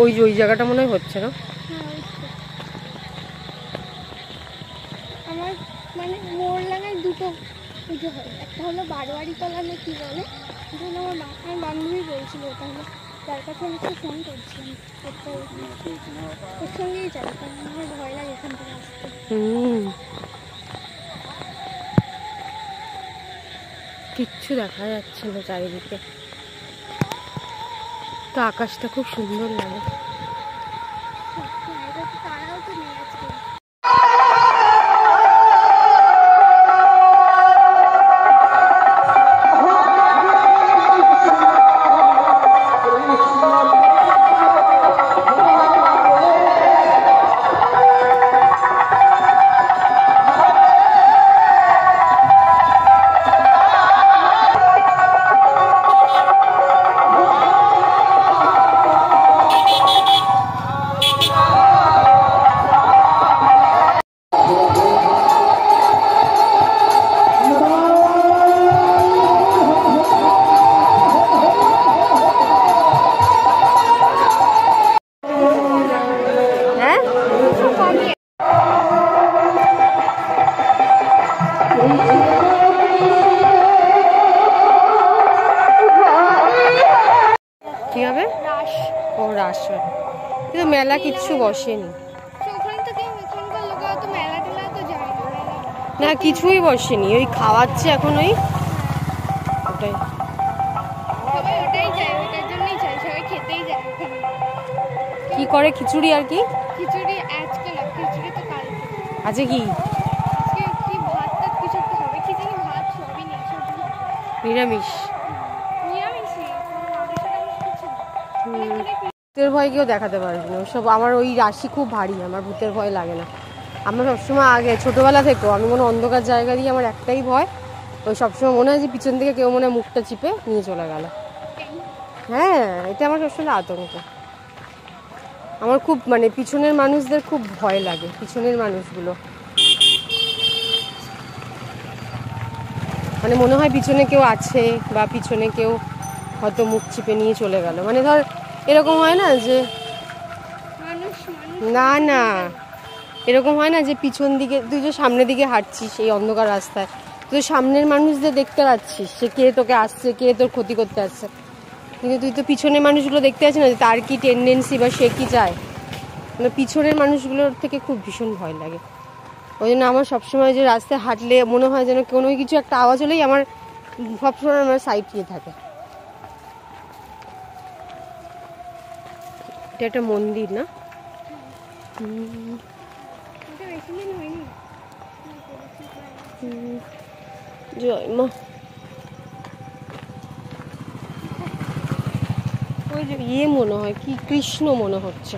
ওই জায়গাটা মনে হয় হচ্ছে না। আমার মানে মোরলাঙায় দুটো পুজো হয়, একটা হলো বারোয়ারি তলা না কি বলে, আমার বান্ধবী বলছিল, তাহলে তার কাছে আমি একটু ফোন করছিলাম, ওর সঙ্গেই যাই, কারণ আমার ভয় লাগে এখান থেকে আসতে। কিচ্ছু দেখা যাচ্ছে না চারিদিকে, তো আকাশটা খুব সুন্দর লাগে। তারাও তো নেই আজকে। কি হবে? ও রাস হয়, কিন্তু মেলা কিচ্ছু বসেনি না, কিছুই বসেনি, ওই খাওয়াচ্ছে এখন, ওই ওটাই কি করে খিচুড়ি আর কি খিচুড়ি আজকে না, খিচুড়ি তো কালকে। আজকে কি কি ভাত টাত কিছু একটা হবে, কি জানি, ভাত সবই নেই, নিরামিষ। ভূতের ভয় কেউ দেখাতে পারবে না ওসব, আমার ওই রাশি খুব ভারী, আমার ভূতের ভয় লাগে না। আমার সবসময় আগে ছোটবেলা থেকেও আমি কোনো অন্ধকার জায়গা দিয়ে আমার একটাই ভয়, ওই সবসময় মনে হয় যে পিছন থেকে কেউ মনে হয় মুখটা চিপে নিয়ে চলে গেল। হ্যাঁ, এটা আমার সবসময় আতঙ্ক। আমার খুব মানে পিছনের মানুষদের খুব ভয় লাগে, পিছনের মানুষগুলো মানে মনে হয় পিছনে কেউ আছে, বা পিছনে কেউ হয়তো মুখ চিপে নিয়ে চলে গেল, মানে ধর এরকম হয় না যে না না এরকম হয় না যে পিছন দিকে, তুই যে সামনের দিকে হাঁটছিস এই অন্ধকার রাস্তায়, তুই সামনের মানুষদের দেখতে পাচ্ছিস সে কে তোকে আসছে, কে তোর ক্ষতি করতে আসছে, কিন্তু তুই তো পিছনের মানুষগুলো দেখতে পাচ্ছিস না যে তার কি টেন্ডেন্সি বা সে কি চায়। মানে পিছনের মানুষগুলোর থেকে খুব ভীষণ ভয় লাগে। ওই জন্য আমার সবসময় যে রাস্তায় হাঁটলে মনে হয় যেন কোনো কিছু একটা আওয়াজ হলেই আমার সবসময় আমার সাইড দিয়ে থাকে। এটা একটা মন্দির না? জয় মা। ওই যে ইয়ে মনে হয় কি কৃষ্ণ মনে হচ্ছে।